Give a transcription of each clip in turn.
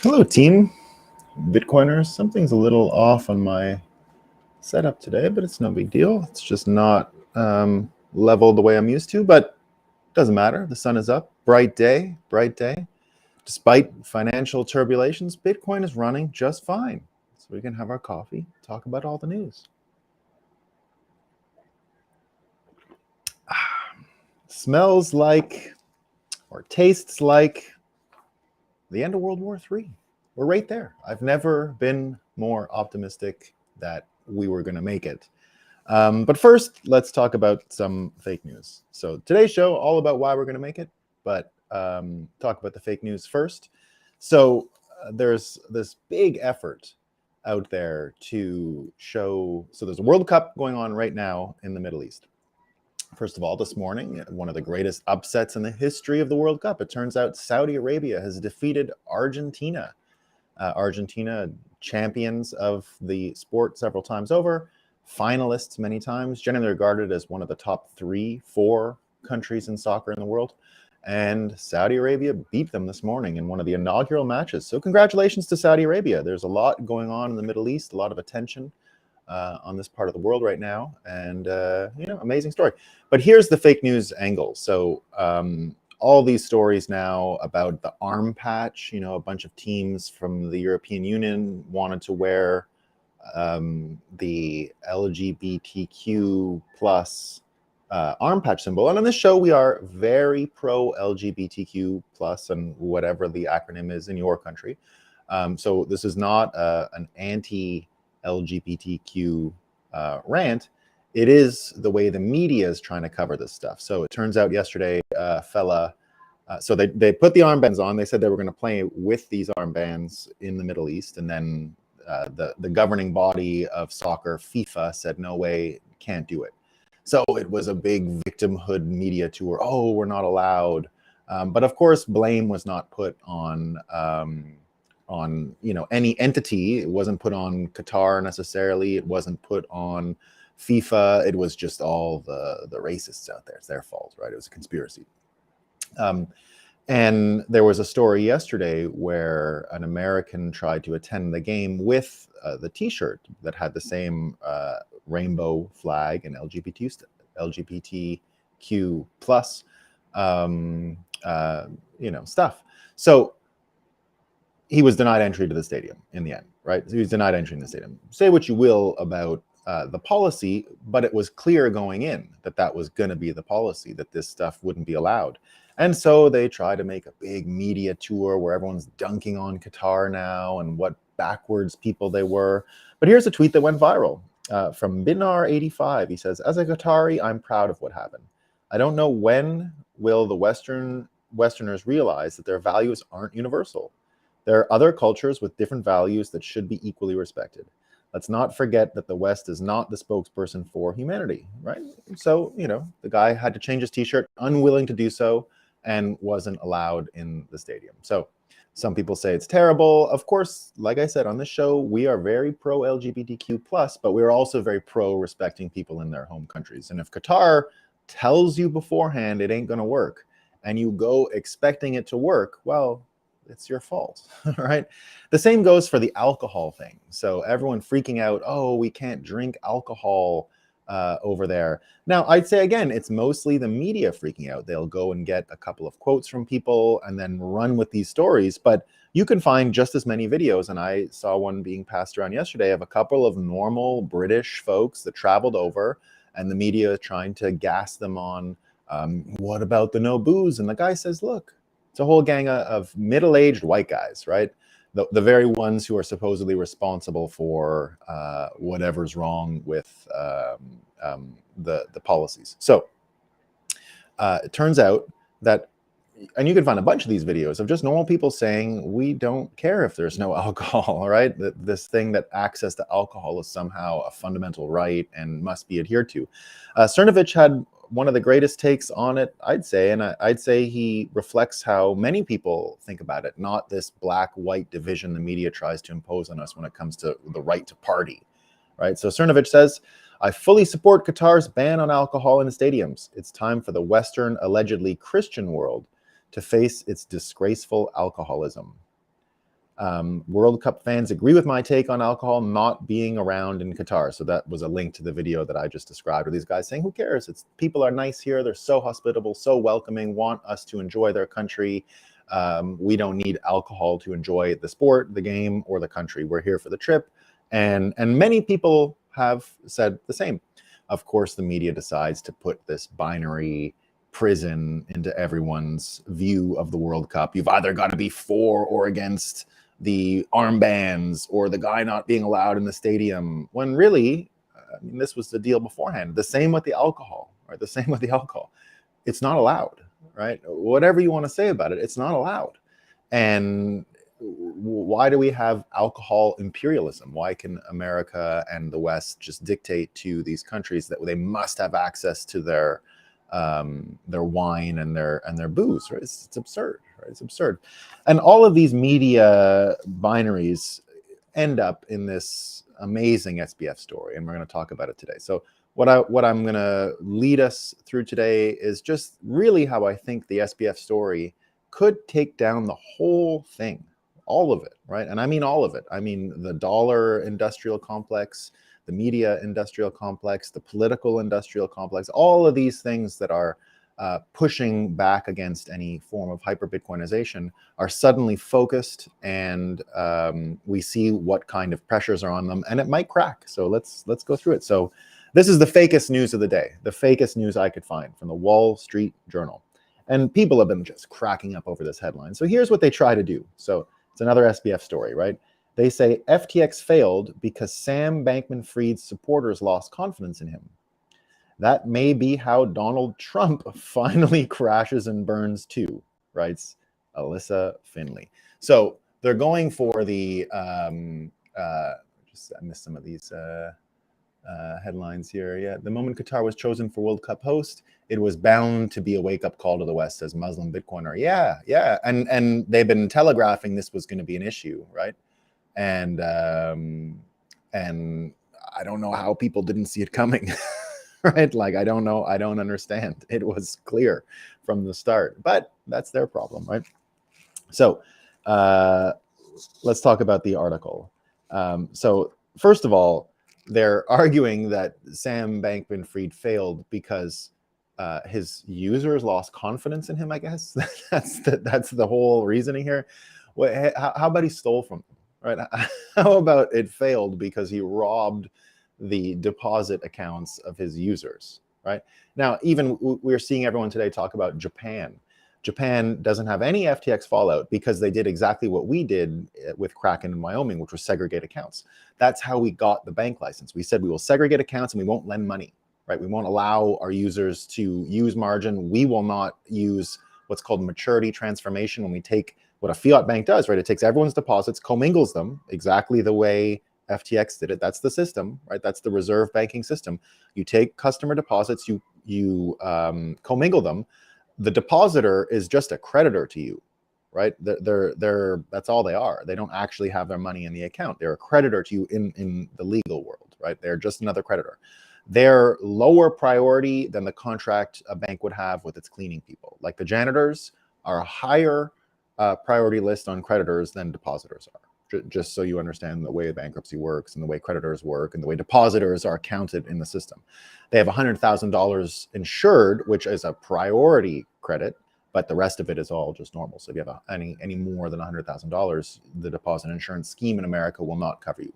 Hello, team. Bitcoiners. Something's a little off on my setup today, but it's no big deal. It's just not leveled the way I'm used to, but doesn't matter. The sun is up. Bright day, bright day. Despite financial turbulations, Bitcoin is running just fine. So we can have our coffee, talk about all the news. Smells like, or tastes like, the end of World War III. We're right there. I've never been more optimistic that we were going to make it. But first, let's talk about some fake news. So today's show, all about why we're going to make it, but talk about the fake news first. So there's this big effort out there to show, so there's a World Cup going on right now in the Middle East. First of all, this morning, one of the greatest upsets in the history of the World Cup. It turns out Saudi Arabia has defeated Argentina. Argentina, champions of the sport several times over, finalists many times, generally regarded as one of the top 3-4 countries in soccer in the world. And Saudi Arabia beat them this morning in one of the inaugural matches. So congratulations to Saudi Arabia. There's a lot going on in the Middle East, a lot of attention on this part of the world right now, and amazing story. But here's the fake news angle. So all these stories now about the arm patch, a bunch of teams from the European Union wanted to wear the LGBTQ plus arm patch symbol. And on this show, we are very pro LGBTQ plus and whatever the acronym is in your country. So this is not an anti-LGBTQ rant. It is the way the media is trying to cover this stuff. So it turns out yesterday, so they put the armbands on. They said they were going to play with these armbands in the Middle East. And then the governing body of soccer, FIFA, said, no way, can't do it. So it was a big victimhood media tour. Oh, we're not allowed. But of course, blame was not put on any entity. It wasn't put on Qatar necessarily. It wasn't put on FIFA. It was just all the racists out there. It's their fault, right? It was a conspiracy. And there was a story yesterday where an American tried to attend the game with the T-shirt that had the same rainbow flag and LGBTQ plus stuff. So he was denied entry to the stadium in the end, right? So he was denied entry in the stadium. Say what you will about the policy, but it was clear going in that that was going to be the policy, that this stuff wouldn't be allowed. And so they try to make a big media tour where everyone's dunking on Qatar now and what backwards people they were. But here's a tweet that went viral from Binar85. He says, as a Qatari, I'm proud of what happened. I don't know when will the Westerners realize that their values aren't universal. There are other cultures with different values that should be equally respected. Let's not forget that the West is not the spokesperson for humanity, right? So, the guy had to change his T-shirt, unwilling to do so, and wasn't allowed in the stadium. So some people say it's terrible. Of course, like I said on this show, we are very pro LGBTQ plus, but we're also very pro respecting people in their home countries. And if Qatar tells you beforehand it ain't going to work, and you go expecting it to work, well, it's your fault, right? The same goes for the alcohol thing. So everyone freaking out, oh, we can't drink alcohol over there. Now, I'd say, again, it's mostly the media freaking out. They'll go and get a couple of quotes from people and then run with these stories. But you can find just as many videos, and I saw one being passed around yesterday of a couple of normal British folks that traveled over, and the media trying to gas them on, what about the no booze? And the guy says, look, it's a whole gang of middle-aged white guys, right? The very ones who are supposedly responsible for whatever's wrong with the policies. So it turns out that, and you can find a bunch of these videos of just normal people saying, we don't care if there's no alcohol, all right? This thing that access to alcohol is somehow a fundamental right and must be adhered to. Cernovich had one of the greatest takes on it, I'd say, and I'd say he reflects how many people think about it, not this black-white division the media tries to impose on us when it comes to the right to party, right? So Cernovich says, I fully support Qatar's ban on alcohol in stadiums. It's time for the Western, allegedly Christian world to face its disgraceful alcoholism. World Cup fans agree with my take on alcohol not being around in Qatar. So that was a link to the video that I just described, where these guys saying, who cares? People are nice here. They're so hospitable, so welcoming, want us to enjoy their country. We don't need alcohol to enjoy the sport, the game, or the country. We're here for the trip. And many people have said the same. Of course, the media decides to put this binary prison into everyone's view of the World Cup. You've either got to be for or against the armbands or the guy not being allowed in the stadium, when really, this was the deal beforehand. The same with the alcohol, right? The same with the alcohol. It's not allowed, right? Whatever you want to say about it, it's not allowed. And why do we have alcohol imperialism? Why can America and the West just dictate to these countries that they must have access to their wine and their booze? Right? It's absurd. Right? It's absurd. And all of these media binaries end up in this amazing SBF story, and we're going to talk about it today. So what I'm going to lead us through today is just really how I think the SBF story could take down the whole thing, all of it, right? And I mean all of it. I mean the dollar industrial complex, the media industrial complex, the political industrial complex, all of these things that are pushing back against any form of hyper-Bitcoinization are suddenly focused, and we see what kind of pressures are on them, and it might crack. So let's go through it. So this is the fakest news of the day, the fakest news I could find from the Wall Street Journal. And people have been just cracking up over this headline. So here's what they try to do. So it's another SBF story, right? They say FTX failed because Sam Bankman-Fried's supporters lost confidence in him. That may be how Donald Trump finally crashes and burns too, writes Alyssa Finley. So they're going for the, I missed some of these headlines here. Yeah, the moment Qatar was chosen for World Cup host, it was bound to be a wake-up call to the West, as Muslim Bitcoiner. Yeah. And they've been telegraphing this was going to be an issue, right? And I don't know how people didn't see it coming. Right? Like, I don't know. I don't understand. It was clear from the start, but that's their problem, right? So let's talk about the article. So first of all, they're arguing that Sam Bankman-Fried failed because his users lost confidence in him, I guess. That's the whole reasoning here. How about he stole from them, right? How about it failed because he robbed the deposit accounts of his users, right? Now, even we're seeing everyone today talk about Japan. Japan doesn't have any FTX fallout because they did exactly what we did with Kraken in Wyoming, which was segregate accounts. That's how we got the bank license. We said we will segregate accounts and we won't lend money, right? We won't allow our users to use margin. We will not use what's called maturity transformation when we take what a fiat bank does, right? It takes everyone's deposits, commingles them exactly the way FTX did it. That's the system, right? That's the reserve banking system. You take customer deposits, you commingle them. The depositor is just a creditor to you, right? That's all they are. They don't actually have their money in the account. They're a creditor to you in the legal world, right? They're just another creditor. They're lower priority than the contract a bank would have with its cleaning people. Like the janitors are a higher priority list on creditors than depositors are. Just so you understand the way bankruptcy works and the way creditors work and the way depositors are counted in the system. They have $100,000 insured, which is a priority credit, but the rest of it is all just normal. So if you have any more than $100,000, the deposit insurance scheme in America will not cover you,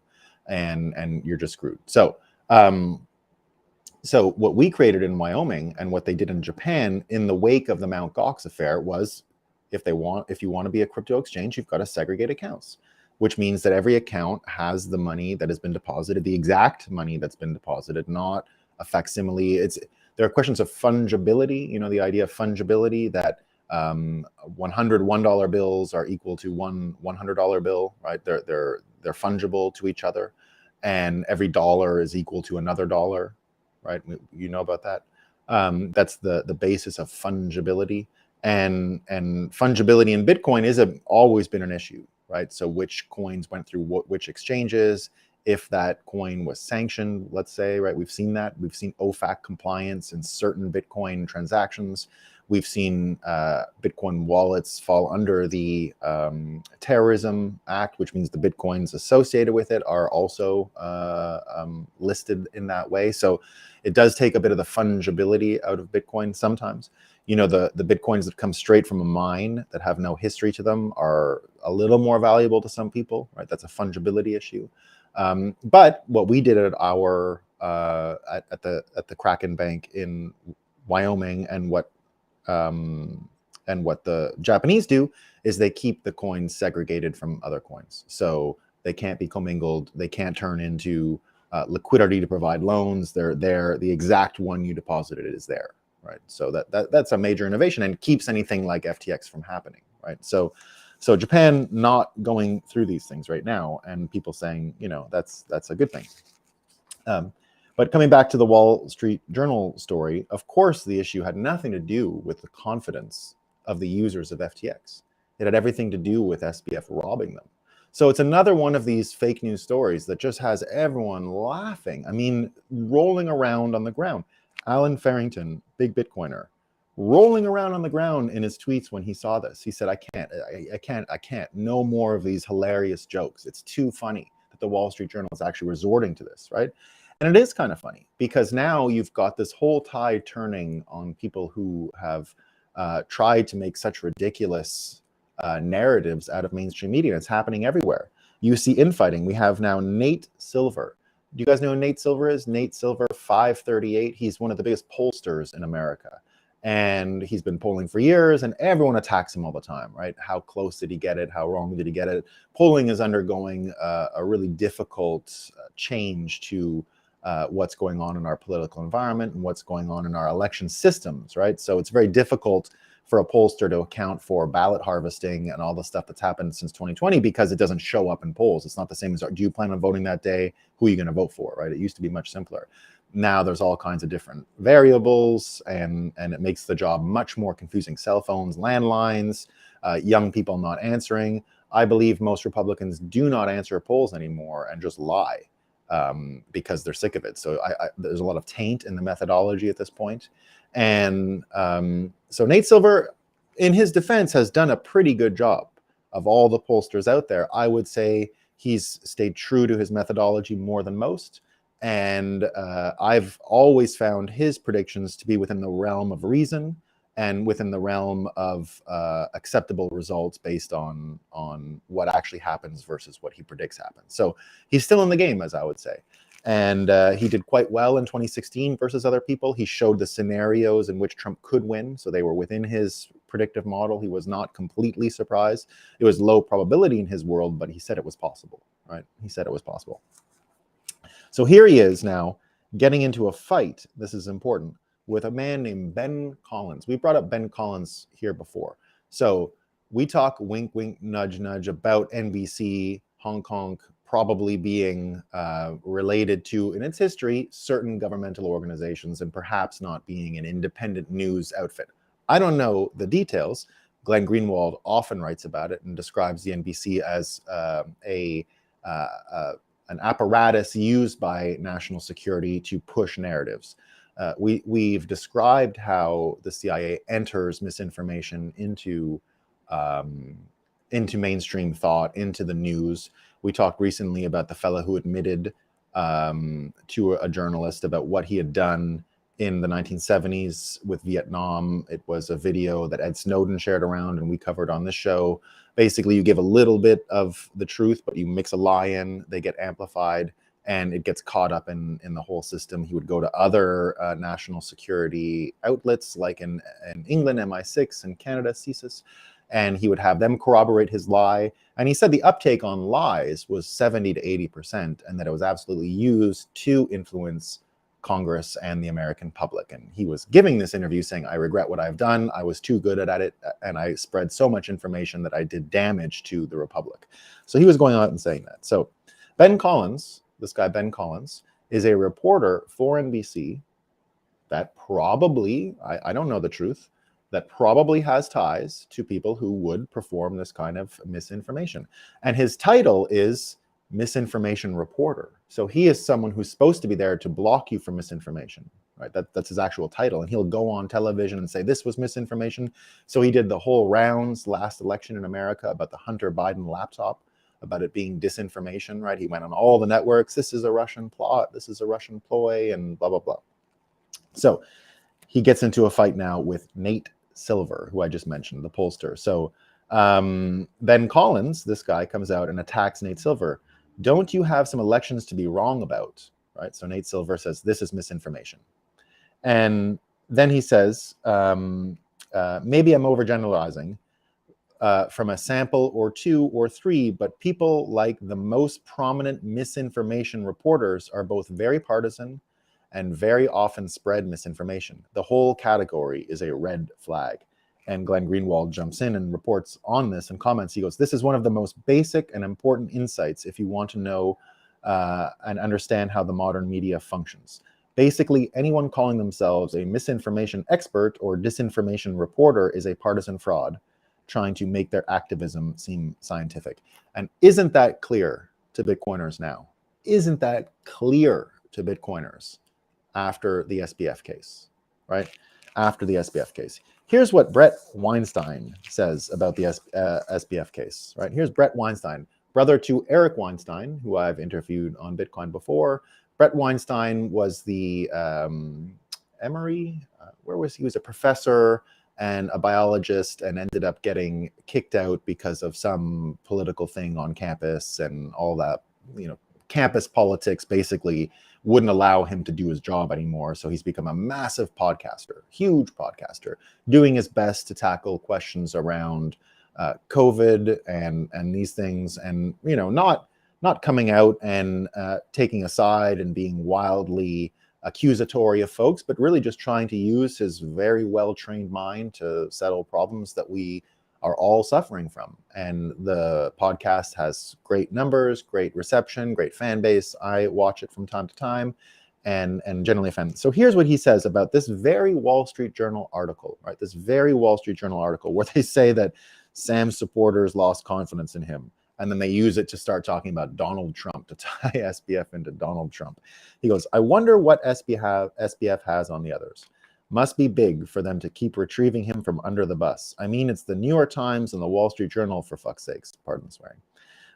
and you're just screwed. So so what we created in Wyoming and what they did in Japan in the wake of the Mt. Gox affair was, if you want to be a crypto exchange, you've got to segregate accounts, which means that every account has the money that has been deposited, the exact money that's been deposited, not a facsimile. There are questions of fungibility, the idea of fungibility, that 100 $1 bills are equal to one $100 bill, right? They're fungible to each other, and every dollar is equal to another dollar, right? You know about that. That's the basis of fungibility, and fungibility in Bitcoin is always been an issue. Right, so which coins went through which exchanges, if that coin was sanctioned, let's say, right? We've seen that. We've seen OFAC compliance in certain Bitcoin transactions. We've seen Bitcoin wallets fall under the Terrorism Act, which means the Bitcoins associated with it are also listed in that way. So it does take a bit of the fungibility out of Bitcoin sometimes. You know, the Bitcoins that come straight from a mine that have no history to them are a little more valuable to some people, right? That's a fungibility issue. But what we did at our at the Kraken Bank in Wyoming, and what the Japanese do is they keep the coins segregated from other coins, so they can't be commingled. They can't turn into liquidity to provide loans. They're there. The exact one you deposited is there, right? So that's a major innovation and keeps anything like FTX from happening, right? So Japan not going through these things right now, and people saying, you know, that's a good thing. But coming back to the Wall Street Journal story, of course, the issue had nothing to do with the confidence of the users of FTX. It had everything to do with SBF robbing them. So it's another one of these fake news stories that just has everyone laughing. I mean, rolling around on the ground. Alan Farrington, big Bitcoiner, rolling around on the ground in his tweets when he saw this. He said, I can't. No more of these hilarious jokes. It's too funny that the Wall Street Journal is actually resorting to this, right? And it is kind of funny because now you've got this whole tide turning on people who have tried to make such ridiculous narratives out of mainstream media. It's happening everywhere. You see infighting. We have now Nate Silver. Do you guys know who Nate Silver is? Nate Silver, 538. He's one of the biggest pollsters in America. And he's been polling for years, and everyone attacks him all the time, right? How close did he get it? How wrong did he get it? Polling is undergoing a really difficult change to what's going on in our political environment and what's going on in our election systems, right? So it's very difficult for a pollster to account for ballot harvesting and all the stuff that's happened since 2020 because it doesn't show up in polls. It's not the same as, do you plan on voting that day? Who are you going to vote for, right? It used to be much simpler. Now there's all kinds of different variables, and it makes the job much more confusing. Cell phones, landlines, young people not answering. I believe most Republicans do not answer polls anymore and just lie because they're sick of it. So there's a lot of taint in the methodology at this point. And so Nate Silver, in his defense, has done a pretty good job. Of all the pollsters out there, I would say he's stayed true to his methodology more than most. And I've always found his predictions to be within the realm of reason and within the realm of acceptable results based on what actually happens versus what he predicts happens. So he's still in the game, as I would say. And he did quite well in 2016 versus other people. He showed the scenarios in which Trump could win. So they were within his predictive model. He was not completely surprised. It was low probability in his world, but he said it was possible, right? He said it was possible. So here he is now getting into a fight. This is important, with a man named Ben Collins. We brought up Ben Collins here before. So we talk wink, wink, nudge, nudge about NBC, Hong Kong probably being related to, in its history, certain governmental organizations and perhaps not being an independent news outfit. I don't know the details. Glenn Greenwald often writes about it and describes the NBC as an apparatus used by national security to push narratives. We've described how the CIA enters misinformation into mainstream thought, into the news. We talked recently about the fellow who admitted to a journalist about what he had done in the 1970s with Vietnam. It was a video that Ed Snowden shared around and we covered on this show. Basically, you give a little bit of the truth, but you mix a lie in, they get amplified, and it gets caught up in the whole system. He would go to other national security outlets, like in England, MI6, and Canada, CSIS, and he would have them corroborate his lie. And he said the uptake on lies was 70 to 80%, and that it was absolutely used to influence Congress and the American public. And he was giving this interview saying, I regret what I've done. I was too good at it, and I spread so much information that I did damage to the Republic. So he was going out and saying that. So Ben Collins, this guy Ben Collins, is a reporter for NBC that probably, I don't know the truth, that probably has ties to people who would perform this kind of misinformation. And his title is misinformation reporter. So he is someone who's supposed to be there to block you from misinformation, right? That's his actual title. And he'll go on television and say, this was misinformation. So he did the whole rounds last election in America about the Hunter Biden laptop, about it being disinformation, right? He went on all the networks. This is a Russian plot. This is a Russian ploy, and blah, blah, blah. So he gets into a fight now with Nate Silver, who I just mentioned, the pollster. So Ben Collins, this guy, comes out and attacks Nate Silver. Don't you have some elections to be wrong about, right? So Nate Silver says, this is misinformation. And then he says, maybe I'm overgeneralizing from a sample or two or three, but people like the most prominent misinformation reporters are both very partisan and very often spread misinformation. The whole category is a red flag. And Glenn Greenwald jumps in and reports on this and comments. He goes, this is one of the most basic and important insights if you want to know and understand how the modern media functions. Basically, anyone calling themselves a misinformation expert or disinformation reporter is a partisan fraud trying to make their activism seem scientific. And isn't that clear to Bitcoiners now? Isn't that clear to Bitcoiners after the SBF case, right? After the SBF case. Here's what Brett Weinstein says about the SBF case, right? Here's Brett Weinstein, brother to Eric Weinstein, who I've interviewed on Bitcoin before. Brett Weinstein was the Emory, where was he? He was a professor and a biologist and ended up getting kicked out because of some political thing on campus and all that, you know, campus politics basically wouldn't allow him to do his job anymore. So he's become a massive podcaster, huge podcaster, doing his best to tackle questions around COVID and these things, and you know, not coming out and taking a side and being wildly accusatory of folks, but really just trying to use his very well-trained mind to settle problems that we are all suffering from. And the podcast has great numbers, great reception, great fan base. I watch it from time to time and generally a fan. So here's what he says about this very Wall Street Journal article, right? This very Wall Street Journal article where they say that Sam's supporters lost confidence in him. And then they use it to start talking about Donald Trump, to tie SBF into Donald Trump. He goes, I wonder what SBF has on the others. Must be big for them to keep retrieving him from under the bus. I mean, it's the New York Times and the Wall Street Journal, for fuck's sakes. Pardon the swearing.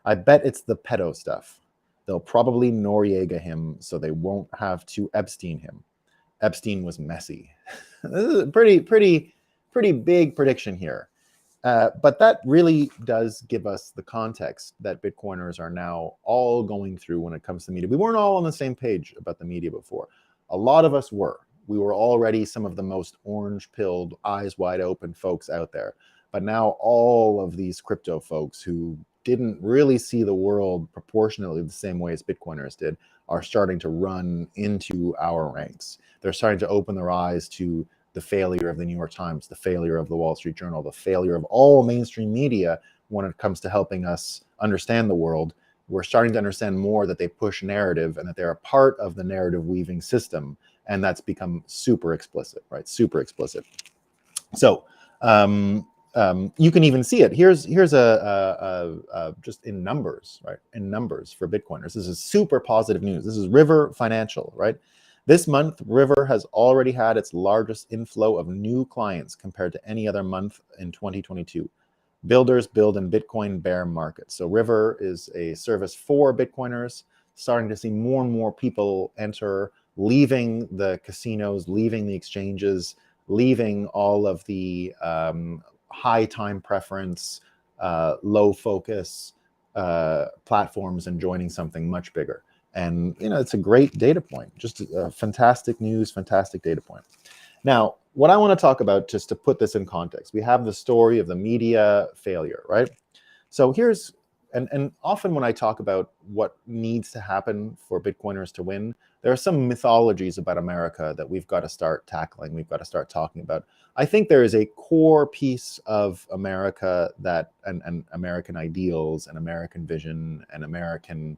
I bet it's the pedo stuff. They'll probably Noriega him so they won't have to Epstein him. Epstein was messy. This is a pretty big prediction here. But that really does give us the context that Bitcoiners are now all going through when it comes to media. We weren't all on the same page about the media before. A lot of us were. We were already some of the most orange-pilled, eyes wide open folks out there. But now all of these crypto folks who didn't really see the world proportionately the same way as Bitcoiners did are starting to run into our ranks. They're starting to open their eyes to the failure of the New York Times, the failure of the Wall Street Journal, the failure of all mainstream media when it comes to helping us understand the world. We're starting to understand more that they push narrative and that they're a part of the narrative weaving system. And that's become super explicit, right? Super explicit. So you can even see it. Here's just in numbers, right? In numbers for Bitcoiners. This is super positive news. This is River Financial, right? This month, River has already had its largest inflow of new clients compared to any other month in 2022. Builders build in Bitcoin bear market. So River is a service for Bitcoiners, starting to see more and more people enter, leaving the casinos, leaving the exchanges, leaving all of the high time preference, low focus platforms and joining something much bigger. And, you know, it's a great data point, just fantastic news, fantastic data point. Now, what I want to talk about, just to put this in context, we have the story of the media failure, right? So here's, and often when I talk about what needs to happen for Bitcoiners to win, there are some mythologies about America that we've got to start tackling, we've got to start talking about. I think there is a core piece of America that, and American ideals and American vision and American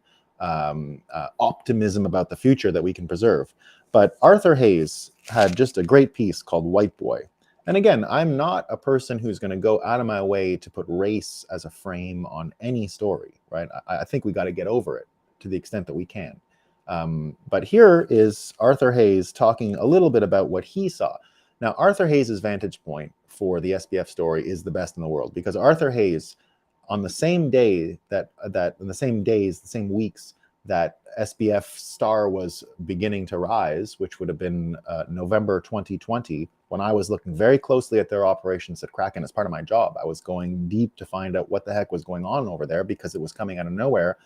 optimism about the future that we can preserve. But Arthur Hayes had just a great piece called White Boy. And again, I'm not a person who's going to go out of my way to put race as a frame on any story, right? I think we got to get over it to the extent that we can. But here is Arthur Hayes talking a little bit about what he saw. Now, Arthur Hayes' vantage point for the SBF story is the best in the world, because Arthur Hayes, on the same day in the same days, the same weeks that SBF Star was beginning to rise, which would have been November 2020, when I was looking very closely at their operations at Kraken as part of my job. I was going deep to find out what the heck was going on over there, because it was coming out of nowhere,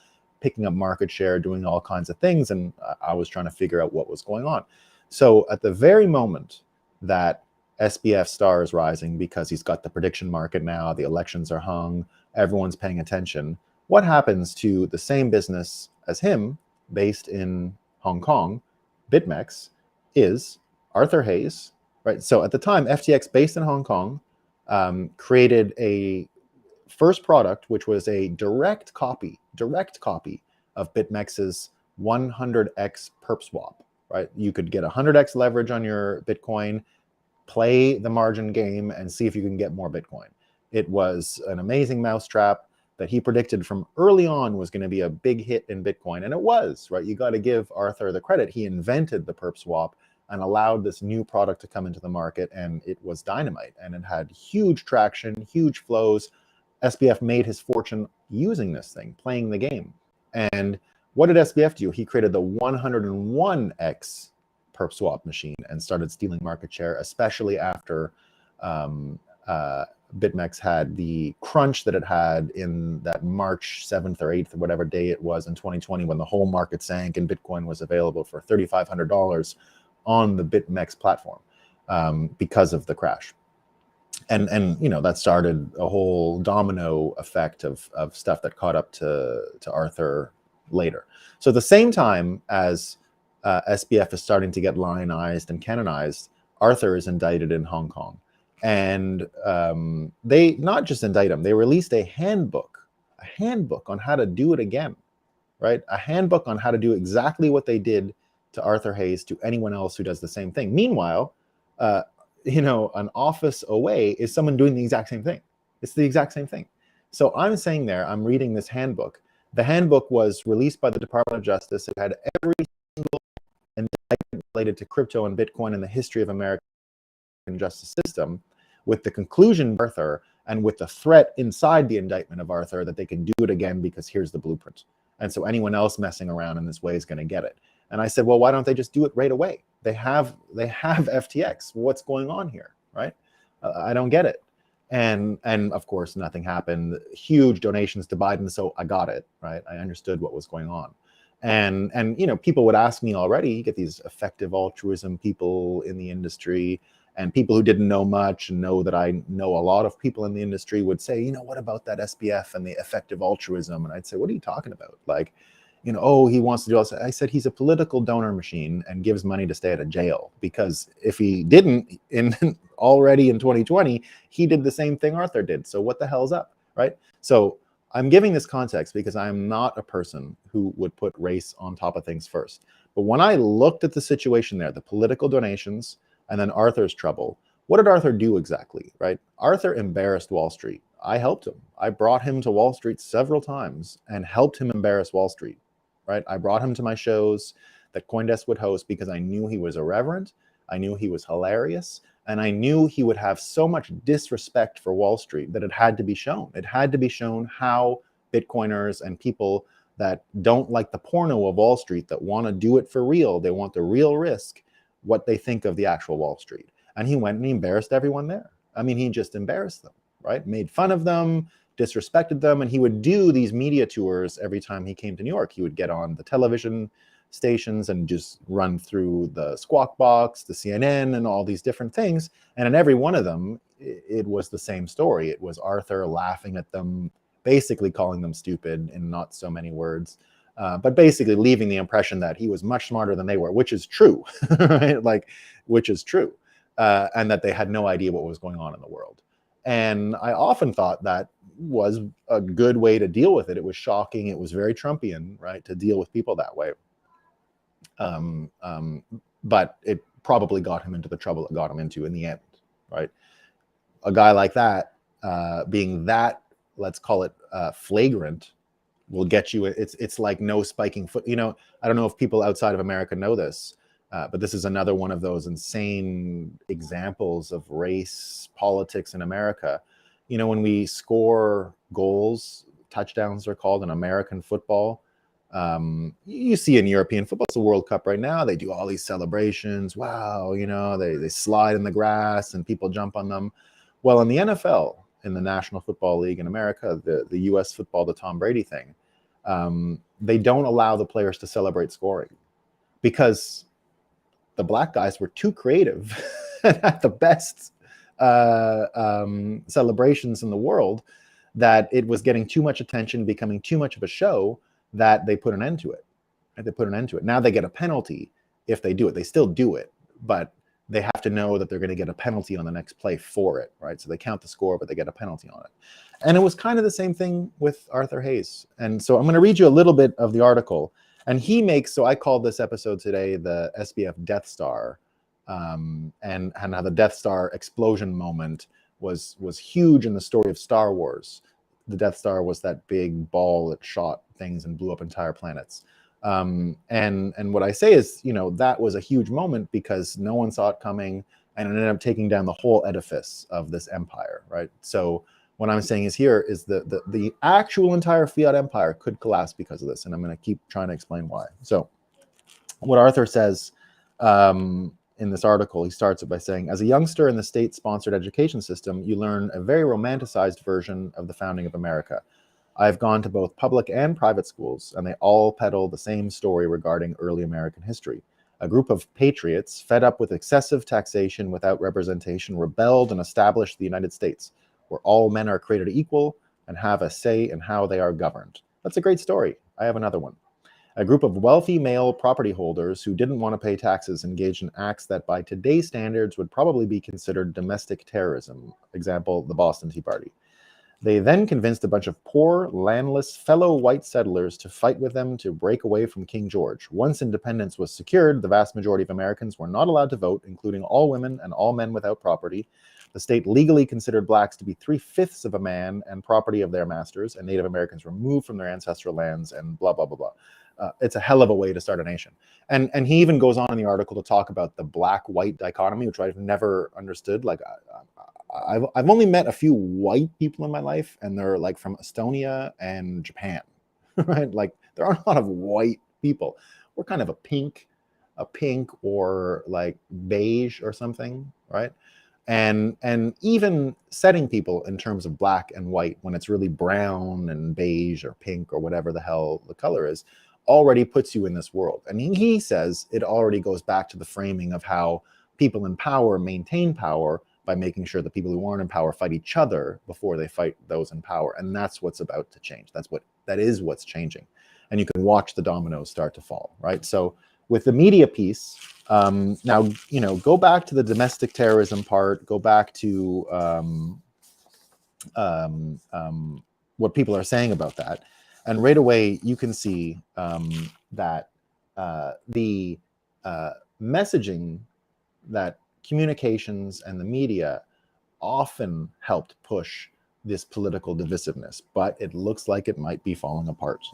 picking up market share, doing all kinds of things, and I was trying to figure out what was going on. So at the very moment that SBF Star is rising, because he's got the prediction market now, the elections are hung, everyone's paying attention, what happens to the same business as him, based in Hong Kong, BitMEX, is Arthur Hayes, right? So at the time, FTX, based in Hong Kong, created a first product, which was a direct copy of BitMEX's 100x perp swap, right? You could get 100x leverage on your Bitcoin, play the margin game, and see if you can get more Bitcoin. It was an amazing mousetrap that he predicted from early on was going to be a big hit in Bitcoin, and it was, right? You got to give Arthur the credit. He invented the perp swap and allowed this new product to come into the market, and it was dynamite, and it had huge traction, huge flows. SBF made his fortune using this thing, playing the game. And what did SBF do? He created the 101x perp swap machine and started stealing market share, especially after BitMEX had the crunch that it had in that March 7th or 8th or whatever day it was in 2020, when the whole market sank and Bitcoin was available for $3,500 on the BitMEX platform because of the crash. And you know, that started a whole domino effect of stuff that caught up to Arthur later. So at the same time as SBF is starting to get lionized and canonized, Arthur is indicted in Hong Kong. And they not just indict him, they released a handbook on how to do it again, right? A handbook on how to do exactly what they did to Arthur Hayes to anyone else who does the same thing. Meanwhile, you know, an office away is someone doing the exact same thing. It's the exact same thing. So I'm saying there, I'm reading this handbook. The handbook was released by the Department of Justice. It had every single indictment related to crypto and Bitcoin in the history of American justice system, with the conclusion of Arthur and with the threat inside the indictment of Arthur that they can do it again because here's the blueprint. And so anyone else messing around in this way is going to get it. And I said, well, why don't they just do it right away? They have FTX. What's going on here, right? I don't get it. And of course, nothing happened. Huge donations to Biden, so I got it, right? I understood what was going on. And you know, people would ask me already, you get these effective altruism people in the industry, and people who didn't know much and know that I know a lot of people in the industry would say, you know, what about that SBF and the effective altruism? And I'd say, what are you talking about? Like, you know, oh, he wants to do all this. I said, he's a political donor machine and gives money to stay out of jail, because if he didn't already in 2020, he did the same thing Arthur did. So what the hell's up, right? So I'm giving this context because I'm not a person who would put race on top of things first. But when I looked at the situation there, the political donations, and then Arthur's trouble, what did Arthur do exactly, right? Arthur embarrassed Wall Street. I helped him. I brought him to Wall Street several times and helped him embarrass Wall Street, right? I brought him to my shows that CoinDesk would host because I knew he was irreverent, I knew he was hilarious, and I knew he would have so much disrespect for Wall Street that it had to be shown. It had to be shown how Bitcoiners and people that don't like the porno of Wall Street, that want to do it for real, they want the real risk, what they think of the actual Wall Street. And he went and he embarrassed everyone there. I mean, he just embarrassed them, right? Made fun of them, disrespected them. And he would do these media tours every time he came to New York. He would get on the television stations and just run through the Squawk Box, the CNN, and all these different things. And in every one of them, it was the same story. It was Arthur laughing at them, basically calling them stupid in not so many words. But basically leaving the impression that he was much smarter than they were, which is true, right? Like, which is true, and that they had no idea what was going on in the world. And I often thought that was a good way to deal with it. It was shocking. It was very Trumpian, right, to deal with people that way. But it probably got him into the trouble it got him into in the end, right? A guy like that, being that, let's call it flagrant, will get you. It's like no spiking foot. You know, I don't know if people outside of America know this, but this is another one of those insane examples of race politics in America. You know, when we score goals, touchdowns are called in American football. You see in European football, it's the World Cup right now. They do all these celebrations. Wow, you know, they slide in the grass and people jump on them. Well, in the NFL, in the National Football League in America, the U.S. football, the Tom Brady thing, they don't allow the players to celebrate scoring because the black guys were too creative at the best celebrations in the world, that it was getting too much attention, becoming too much of a show, that they put an end to it. They put an end to it. Now they get a penalty if they do it. They still do it, but they have to know that they're going to get a penalty on the next play for it, right? So they count the score, but they get a penalty on it. And it was kind of the same thing with Arthur Hayes. And so I'm going to read you a little bit of the article. And he makes, so I called this episode today the SBF-Death Star, and how the Death Star explosion moment was huge in the story of Star Wars. The Death Star was that big ball that shot things and blew up entire planets. And what I say is, you know, that was a huge moment because no one saw it coming, and it ended up taking down the whole edifice of this empire, right? So what I'm saying is here is the actual entire Fiat Empire could collapse because of this, and I'm going to keep trying to explain why. So what Arthur says in this article, he starts it by saying, as a youngster in the state-sponsored education system, you learn a very romanticized version of the founding of America. I've gone to both public and private schools, and they all peddle the same story regarding early American history. A group of patriots, fed up with excessive taxation without representation, rebelled and established the United States, where all men are created equal and have a say in how they are governed. That's a great story. I have another one. A group of wealthy male property holders who didn't want to pay taxes engaged in acts that by today's standards would probably be considered domestic terrorism. Example, the Boston Tea Party. They then convinced a bunch of poor, landless fellow white settlers to fight with them to break away from King George. Once independence was secured, the vast majority of Americans were not allowed to vote, including all women and all men without property. The state legally considered blacks to be 3/5 of a man and property of their masters, and Native Americans removed from their ancestral lands, and blah, blah, blah, blah. It's a hell of a way to start a nation. And he even goes on in the article to talk about the black-white dichotomy, which I've never understood. Like, I've only met a few white people in my life, and they're like from Estonia and Japan, right? Like, there aren't a lot of white people. We're kind of a pink or like beige or something, right? And even setting people in terms of black and white when it's really brown and beige or pink or whatever the hell the color is, already puts you in this world. And he says it already goes back to the framing of how people in power maintain power by making sure the people who aren't in power fight each other before they fight those in power. And that's what's about to change. That is what's changing. And you can watch the dominoes start to fall, right? So with the media piece, now, you know, go back to the domestic terrorism part, go back to what people are saying about that. And right away, you can see that the messaging, that communications and the media often helped push this political divisiveness, but it looks like it might be falling apart.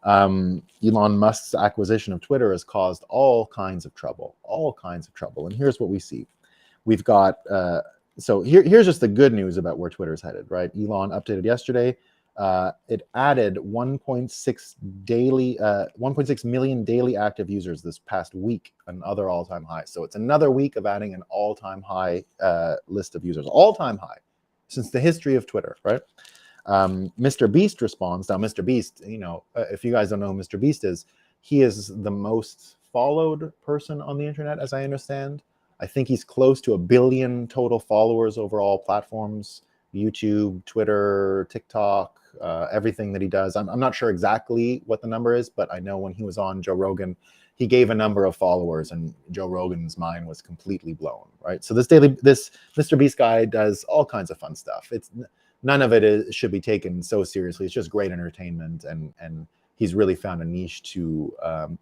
Elon Musk's acquisition of Twitter has caused all kinds of trouble. And here's what we see. We've got, so here's just the good news about where Twitter's headed, right? Elon updated yesterday. It added 1.6 million daily active users this past week, another all-time high. So it's another week of adding an all-time high list of users, all-time high since the history of Twitter, right? Mr. Beast responds. Now, Mr. Beast, you know, if you guys don't know who Mr. Beast is, he is the most followed person on the internet, as I understand. I think he's close to 1 billion total followers over all platforms, YouTube, Twitter, TikTok, everything that he does. I'm not sure exactly what the number is, but I know when he was on Joe Rogan, he gave a number of followers, and Joe Rogan's mind was completely blown, right? So this Mr. Beast guy does all kinds of fun stuff. None of it should be taken so seriously. It's just great entertainment, and he's really found a niche to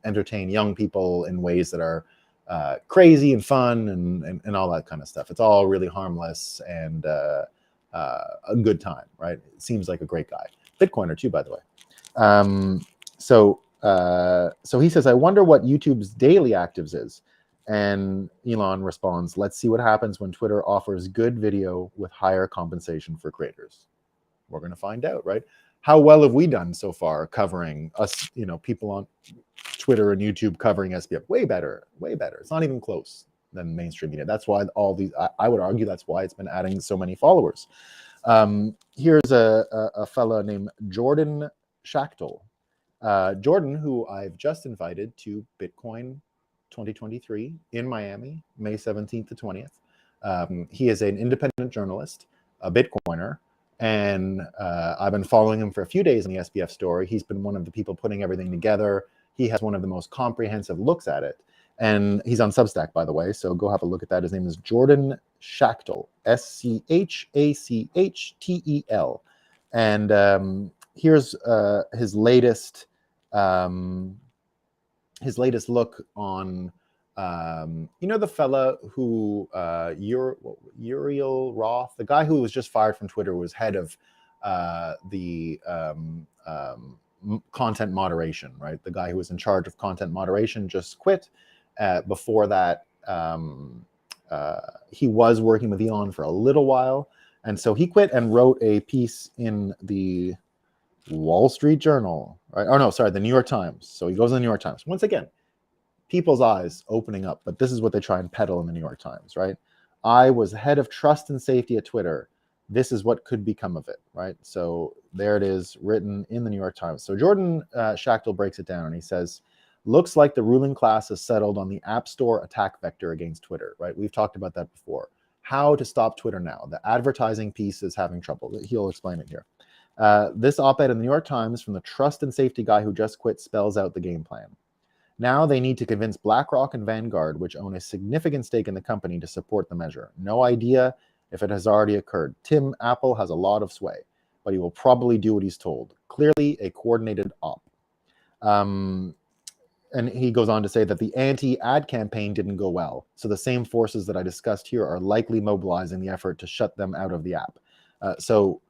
entertain young people in ways that are crazy and fun and all that kind of stuff. It's all really harmless and a good time, right? It seems like a great guy. Bitcoiner too, by the way. So he says, I wonder what YouTube's daily actives is. And Elon responds, let's see what happens when Twitter offers good video with higher compensation for creators. We're going to find out, right? How well have we done so far covering us, people on Twitter and YouTube covering SBF? Way better, way better. It's not even close than mainstream media. That's why all these, I would argue that's why it's been adding so many followers. Here's a fella named Jordan Schachtel. Jordan, who I've just invited to Bitcoin 2023 in Miami, May 17th to 20th. He is an independent journalist, a Bitcoiner, and I've been following him for a few days on the SBF story. He's been one of the people putting everything together. He has one of the most comprehensive looks at it. And he's on Substack, by the way, so go have a look at that. His name is Jordan Schachtel, Schachtel. And here's his latest look on, the fella who, Uriel Roth, the guy who was just fired from Twitter, was head of the content moderation, right? The guy who was in charge of content moderation just quit. Before that, he was working with Elon for a little while. And so he quit and wrote a piece in the Wall Street Journal, right? Oh, no, sorry, the New York Times. So he goes in the New York Times. Once again, people's eyes opening up, but this is what they try and peddle in the New York Times, right? I was head of trust and safety at Twitter. This is what could become of it, right? So there it is, written in the New York Times. So Jordan Schachtel breaks it down and he says, looks like the ruling class has settled on the App Store attack vector against Twitter, right? We've talked about that before. How to stop Twitter now. The advertising piece is having trouble. He'll explain it here. This op-ed in the New York Times from the trust and safety guy who just quit spells out the game plan. Now they need to convince BlackRock and Vanguard, which own a significant stake in the company, to support the measure. No idea if it has already occurred. Tim Apple has a lot of sway, but he will probably do what he's told. Clearly a coordinated op. And he goes on to say that the anti-ad campaign didn't go well. So the same forces that I discussed here are likely mobilizing the effort to shut them out of the app. So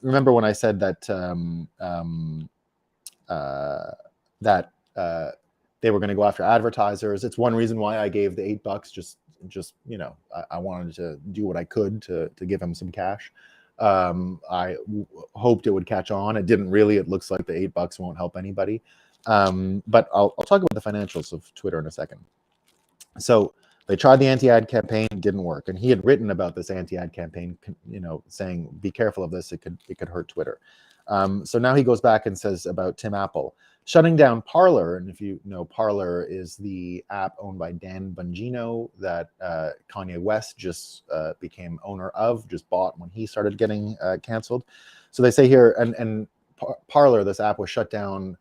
remember when I said that they were going to go after advertisers? It's one reason why I gave the $8. Just I wanted to do what I could to give him some cash. I hoped it would catch on. It didn't really. It looks like the $8 won't help anybody. But I'll talk about the financials of Twitter in a second. So they tried the anti-ad campaign, didn't work, and he had written about this anti-ad campaign, saying be careful of this; it could hurt Twitter. So now he goes back and says about Tim Apple shutting down Parler, and if you know, Parler is the app owned by Dan Bongino that Kanye West just became owner of, just bought when he started getting canceled. So they say here, and Parler, this app was shut down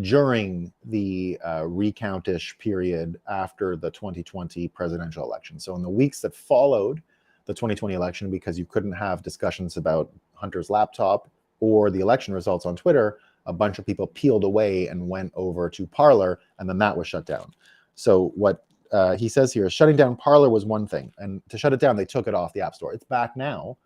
during the recount-ish period after the 2020 presidential election. So in the weeks that followed the 2020 election, because you couldn't have discussions about Hunter's laptop or the election results on Twitter, a bunch of people peeled away and went over to Parler, and then that was shut down. So what he says here is shutting down Parler was one thing, and to shut it down, they took it off the App Store. It's back now.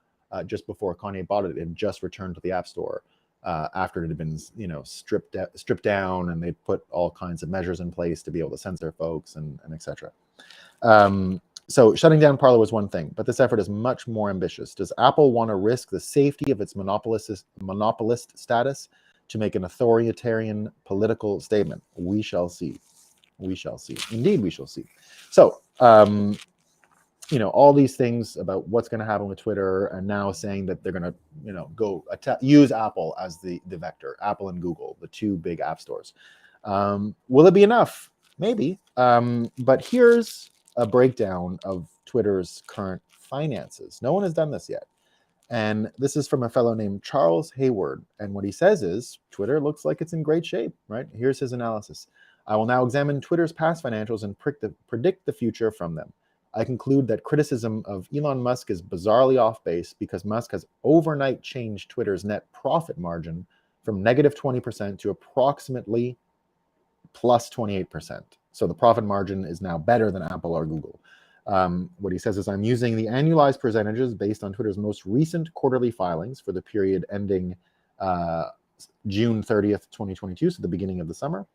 Just before Kanye bought it, it had just returned to the App Store. After it had been, stripped down, and they put all kinds of measures in place to be able to censor folks and etc. So shutting down Parler was one thing, but this effort is much more ambitious. Does Apple want to risk the safety of its monopolist status to make an authoritarian political statement? We shall see. We shall see. Indeed, we shall see. So, all these things about what's going to happen with Twitter, and now saying that they're going to, go use Apple as the vector, Apple and Google, the two big app stores. Will it be enough? Maybe. But here's a breakdown of Twitter's current finances. No one has done this yet. And this is from a fellow named Charles Hayward. And what he says is, Twitter looks like it's in great shape, right? Here's his analysis. I will now examine Twitter's past financials and predict the future from them. I conclude that criticism of Elon Musk is bizarrely off base because Musk has overnight changed Twitter's net profit margin from negative 20% to approximately plus 28%. So the profit margin is now better than Apple or Google. What he says is, I'm using the annualized percentages based on Twitter's most recent quarterly filings for the period ending June 30th, 2022, so the beginning of the summer.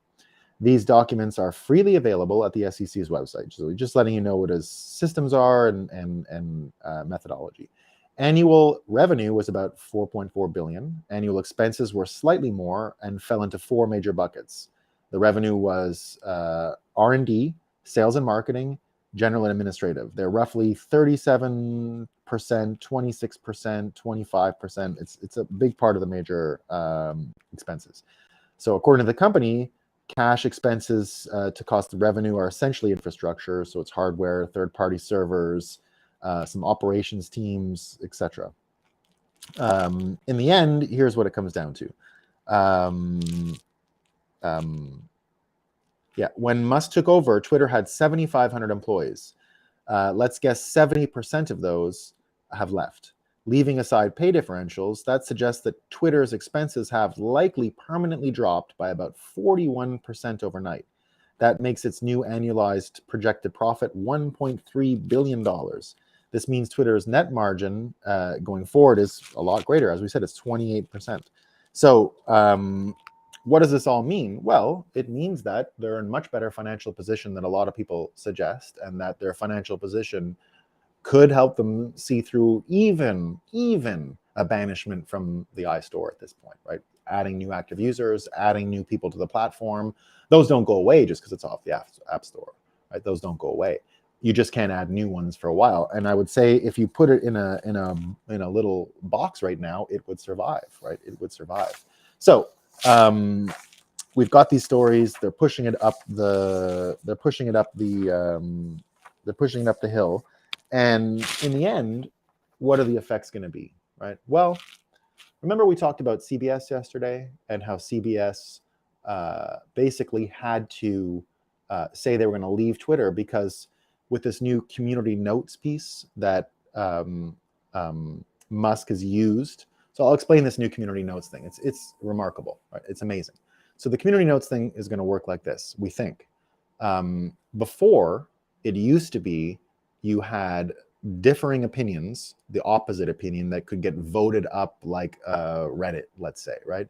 These documents are freely available at the SEC's website. So just letting you know what his systems are and methodology. Annual revenue was about 4.4 billion. Annual expenses were slightly more and fell into four major buckets. The revenue was R&D, sales and marketing, general and administrative. They're roughly 37%, 26%, 25%. It's a big part of the major expenses. So according to the company, cash expenses to cost of revenue are essentially infrastructure. So it's hardware, third-party servers, some operations teams, etc. In the end, here's what it comes down to. When Musk took over, Twitter had 7,500 employees. Let's guess 70% of those have left. Leaving aside pay differentials, that suggests that Twitter's expenses have likely permanently dropped by about 41% overnight. That makes its new annualized projected profit $1.3 billion. This means Twitter's net margin going forward is a lot greater. As we said, it's 28%. So what does this all mean? Well, it means that they're in much better financial position than a lot of people suggest, and that their financial position could help them see through even a banishment from the iStore at this point, right? Adding new active users, adding new people to the platform. Those don't go away just because it's off the App Store, right? Those don't go away. You just can't add new ones for a while. And I would say if you put it in a little box right now, it would survive, right? It would survive. So we've got these stories. They're pushing it up the hill. And in the end, what are the effects going to be, right? Well, remember we talked about CBS yesterday and how CBS basically had to say they were going to leave Twitter because with this new community notes piece that Musk has used. So I'll explain this new community notes thing. It's remarkable, right? It's amazing. So the community notes thing is going to work like this, we think. Before, it used to be you had differing opinions, the opposite opinion that could get voted up like Reddit, let's say, right?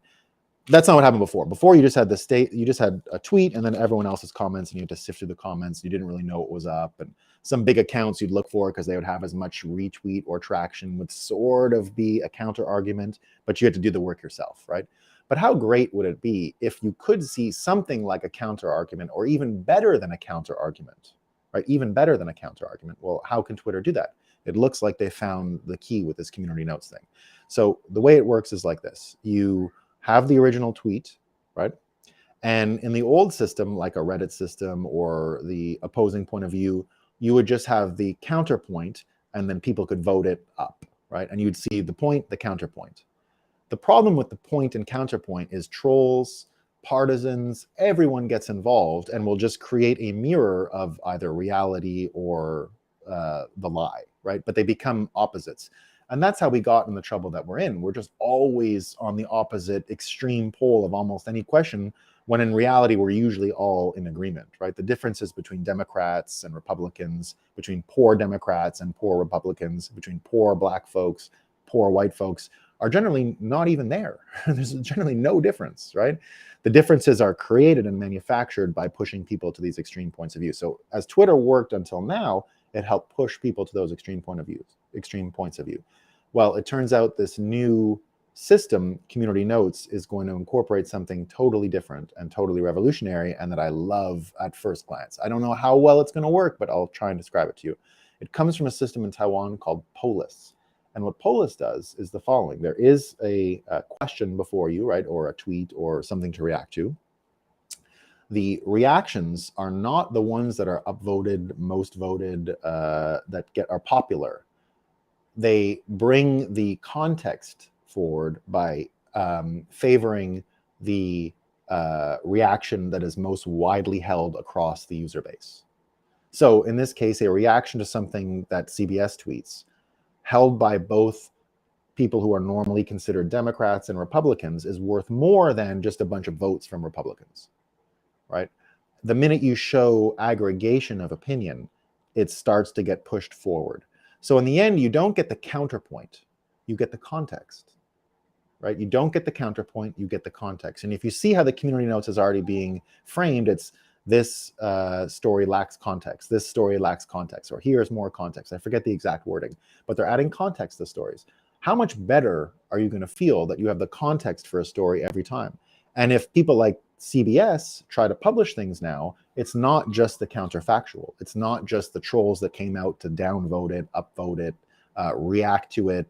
That's not what happened before. Before you just had you just had a tweet and then everyone else's comments and you had to sift through the comments. You didn't really know what was up. And some big accounts you'd look for because they would have as much retweet or traction would sort of be a counter argument, but you had to do the work yourself, right? But how great would it be if you could see something like a counter argument or even better than a counter argument, right? Even better than a counter argument. Well, how can Twitter do that? It looks like they found the key with this community notes thing. So the way it works is like this. You have the original tweet, right? And in the old system, like a Reddit system or the opposing point of view, you would just have the counterpoint and then people could vote it up, right? And you'd see the point, the counterpoint. The problem with the point and counterpoint is trolls, partisans, everyone gets involved and will just create a mirror of either reality or the lie, right? But they become opposites. And that's how we got in the trouble that we're in. We're just always on the opposite extreme pole of almost any question, when in reality, we're usually all in agreement, right? The differences between Democrats and Republicans, between poor Democrats and poor Republicans, between poor Black folks, poor white folks, are generally not even there. There's generally no difference, right? The differences are created and manufactured by pushing people to these extreme points of view. So as Twitter worked until now, it helped push people to those extreme points of view. Well, it turns out this new system, community notes, is going to incorporate something totally different and totally revolutionary, and that I love at first glance. I don't know how well it's going to work, but I'll try and describe it to you. It comes from a system in Taiwan called Polis. And what Polis does is the following. There is a question before you, right, or a tweet or something to react to. The reactions are not the ones that are upvoted, most voted, that are popular. They bring the context forward by favoring the reaction that is most widely held across the user base. So in this case, a reaction to something that CBS tweets, held by both people who are normally considered Democrats and Republicans, is worth more than just a bunch of votes from Republicans, right? The minute you show aggregation of opinion, it starts to get pushed forward. So in the end, you don't get the counterpoint, you get the context. right? You don't get the counterpoint, you get the context. And if you see how the community notes is already being framed, it's this story lacks context, this story lacks context, or here's more context. I forget the exact wording, but they're adding context to stories. How much better are you going to feel that you have the context for a story every time? And if people like CBS try to publish things now, it's not just the counterfactual. It's not just the trolls that came out to downvote it, upvote it, react to it,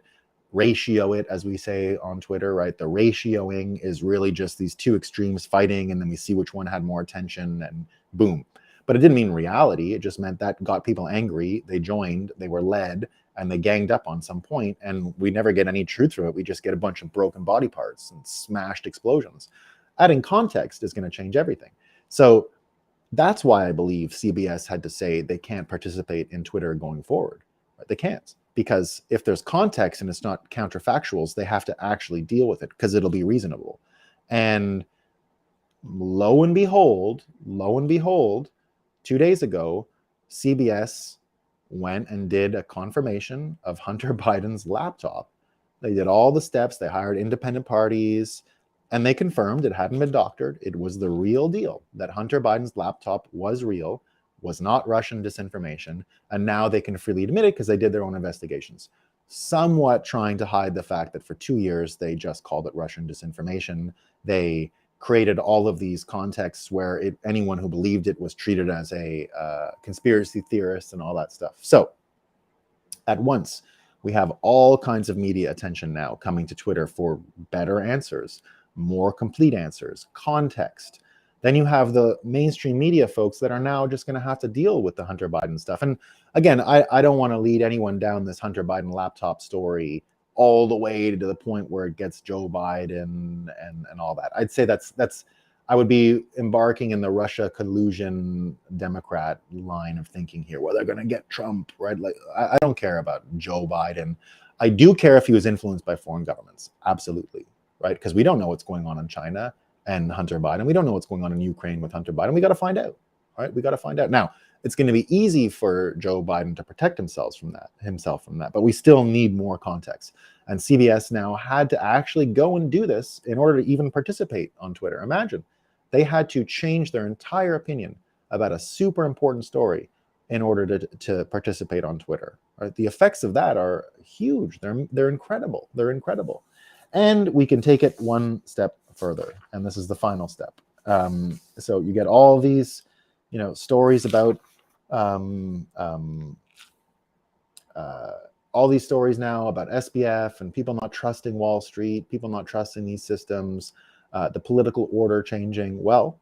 ratio it, as we say on Twitter, right? The ratioing is really just these two extremes fighting, and then we see which one had more attention, and boom. But it didn't mean reality. It just meant that got people angry. They joined, they were led, and they ganged up on some point, and we never get any truth from it. We just get a bunch of broken body parts and smashed explosions. Adding context is going to change everything. So that's why I believe CBS had to say they can't participate in Twitter going forward. Right? They can't, because if there's context and it's not counterfactuals, they have to actually deal with it because it'll be reasonable. And lo and behold, 2 days ago, CBS went and did a confirmation of Hunter Biden's laptop. They did all the steps. They hired independent parties, and they confirmed it hadn't been doctored. It was the real deal, that Hunter Biden's laptop was real, was not Russian disinformation, and now they can freely admit it because they did their own investigations, somewhat trying to hide the fact that for 2 years they just called it Russian disinformation. They created all of these contexts where anyone who believed it was treated as a conspiracy theorist and all that stuff. So at once, we have all kinds of media attention now coming to Twitter for better answers, more complete answers, context. Then you have the mainstream media folks that are now just going to have to deal with the Hunter Biden stuff. And again, I don't want to lead anyone down this Hunter Biden laptop story all the way to the point where it gets Joe Biden and all that. I'd say that's I would be embarking in the Russia collusion Democrat line of thinking here. Well, they're going to get Trump, right? Like, I don't care about Joe Biden. I do care if he was influenced by foreign governments. Absolutely, right? Because we don't know what's going on in China and Hunter Biden. We don't know what's going on in Ukraine with Hunter Biden. We got to find out, right? We got to find out. Now, it's going to be easy for Joe Biden to protect himself from that, but we still need more context. And CBS now had to actually go and do this in order to even participate on Twitter. Imagine, they had to change their entire opinion about a super important story in order to participate on Twitter. Right? The effects of that are huge. They're incredible. They're incredible. And we can take it one step further, and this is the final step. So you get all these, stories about all these stories now about SBF and people not trusting Wall Street, people not trusting these systems, the political order changing. Well,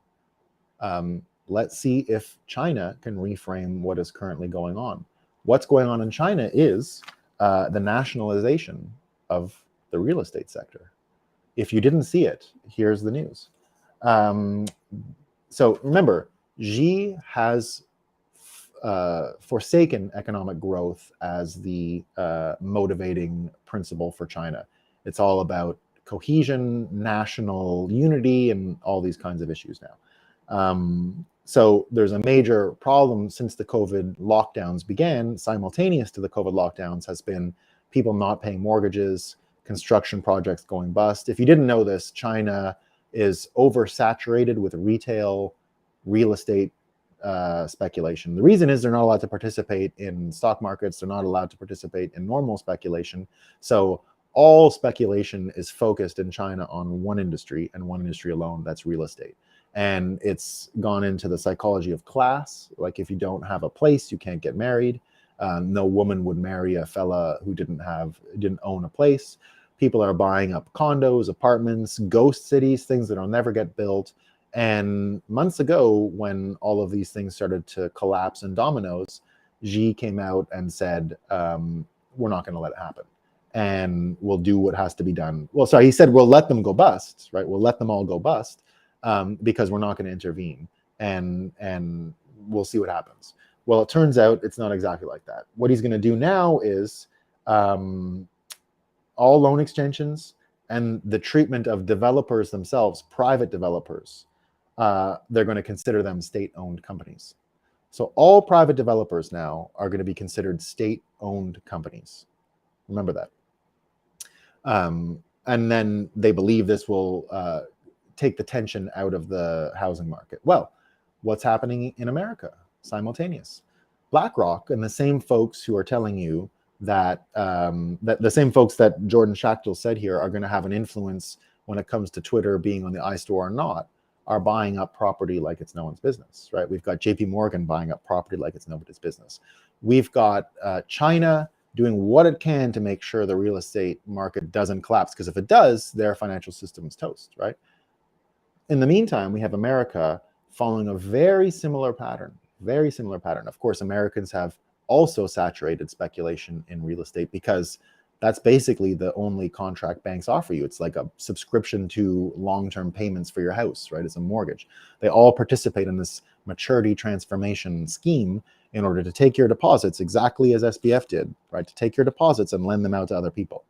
let's see if China can reframe what is currently going on. What's going on in China is the nationalization of the real estate sector. If you didn't see it, here's the news. So remember, Xi has forsaken economic growth as the motivating principle for China. It's all about cohesion, national unity, and all these kinds of issues now. So there's a major problem since the COVID lockdowns began. Simultaneous to the COVID lockdowns has been people not paying mortgages, construction projects going bust. If you didn't know this, China is oversaturated with retail real estate speculation. The reason is they're not allowed to participate in stock markets. They're not allowed to participate in normal speculation. So all speculation is focused in China on one industry and one industry alone, that's real estate. And it's gone into the psychology of class. Like if you don't have a place, you can't get married. No woman would marry a fella who didn't own a place. People are buying up condos, apartments, ghost cities, things that'll never get built. And months ago, when all of these things started to collapse in dominoes, Xi came out and said, we're not going to let it happen. And we'll do what has to be done. Well, sorry, he said, we'll let them go bust, right? We'll let them all go bust because we're not going to intervene. And we'll see what happens. Well, it turns out it's not exactly like that. What he's going to do now is all loan extensions and the treatment of developers themselves, private developers, they're going to consider them state-owned companies. So all private developers now are going to be considered state-owned companies. Remember that. and then they believe this will take the tension out of the housing market. Well, what's happening in America? Simultaneous. BlackRock and the same folks who are telling you that, that the same folks that Jordan Schachtel said here are going to have an influence when it comes to Twitter being on the iStore or not, are buying up property like it's no one's business, right? We've got JP Morgan buying up property like it's nobody's business. We've got China doing what it can to make sure the real estate market doesn't collapse, because if it does, their financial system is toast, right? In the meantime, we have America following a very similar pattern, very similar pattern. Of course, Americans have also saturated speculation in real estate because that's basically the only contract banks offer you. It's like a subscription to long-term payments for your house, right? It's a mortgage. They all participate in this maturity transformation scheme in order to take your deposits exactly as SBF did, right? To take your deposits and lend them out to other people,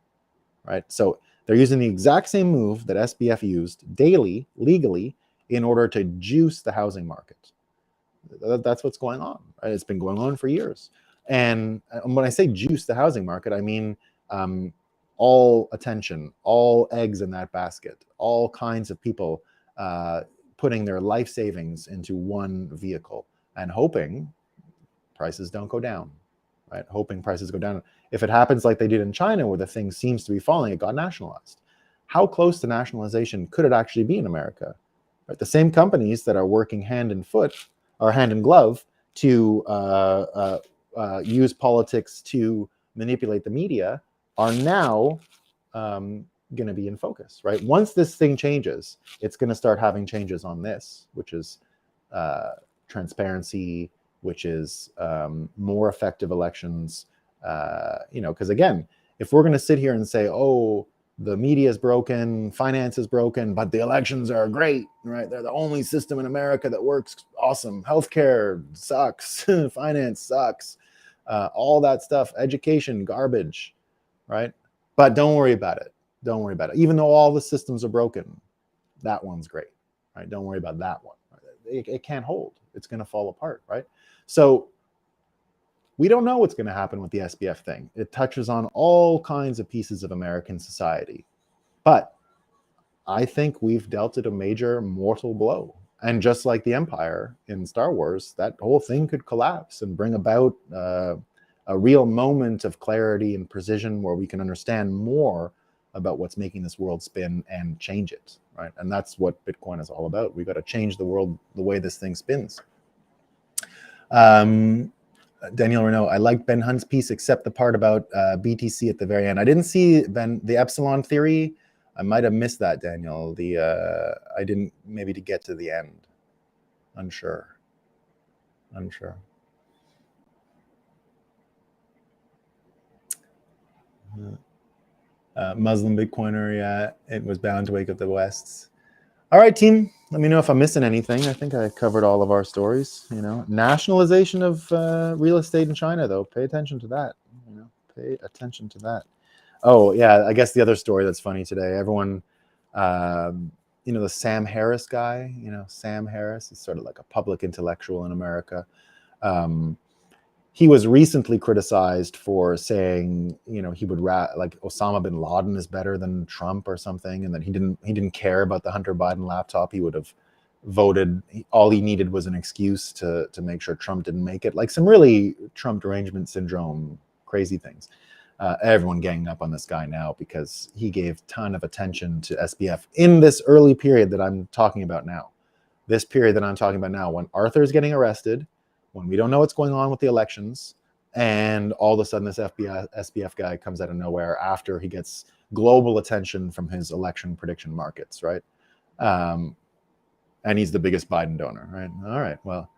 right? So they're using the exact same move that SBF used daily, legally, in order to juice the housing market. That's what's going on, right? It's been going on for years. And when I say juice the housing market, I mean all attention, all eggs in that basket, all kinds of people putting their life savings into one vehicle and hoping prices don't go down, right? Hoping prices go down. If it happens like they did in China, where the thing seems to be falling, it got nationalized. How close to nationalization could it actually be in America? Right? The same companies that are working hand in foot or hand in glove to use politics to manipulate the media are now going to be in focus, right? Once this thing changes, it's going to start having changes on this, which is transparency, which is more effective elections. You know, because again, if we're going to sit here and say, oh, the media is broken, finance is broken, but the elections are great, right? They're the only system in America that works awesome. Healthcare sucks, finance sucks, all that stuff, education, garbage, right? But don't worry about it. Don't worry about it. Even though all the systems are broken, that one's great, right? Don't worry about that one. It can't hold. It's going to fall apart, right? So we don't know what's going to happen with the SBF thing. It touches on all kinds of pieces of American society. But I think we've dealt it a major mortal blow. And just like the Empire in Star Wars, that whole thing could collapse and bring about a real moment of clarity and precision where we can understand more about what's making this world spin and change it, right? And that's what Bitcoin is all about. We've got to change the world the way this thing spins. Daniel Renault, I liked Ben Hunt's piece, except the part about BTC at the very end. I didn't see the epsilon theory. I might have missed that, Daniel. I didn't maybe to get to the end. Unsure. Muslim Bitcoiner, yeah, it was bound to wake up the Wests. All right, team. Let me know if I'm missing anything. I think I covered all of our stories. You know, nationalization of real estate in China, though. Pay attention to that. You know, pay attention to that. Oh yeah, I guess the other story that's funny today. Everyone, you know, the Sam Harris guy. You know, Sam Harris is sort of like a public intellectual in America. He was recently criticized for saying, you know, he would like Osama bin Laden is better than Trump or something, and that he didn't care about the Hunter Biden laptop. He would have voted. All he needed was an excuse to make sure Trump didn't make it. Like some really Trump derangement syndrome, crazy things. Everyone ganging up on this guy now because he gave a ton of attention to SBF in this early period that I'm talking about now. This period that I'm talking about now, when Arthur's getting arrested, when we don't know what's going on with the elections, and all of a sudden this SBF guy comes out of nowhere after he gets global attention from his election prediction markets, right? And he's the biggest Biden donor, right? All right, well,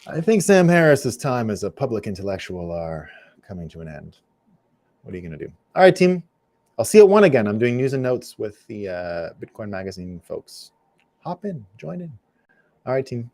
I think Sam Harris's time as a public intellectual are coming to an end. What are you going to do? All right, team. I'll see you at 1 again. I'm doing news and notes with the Bitcoin Magazine folks. Hop in, join in. All right, team.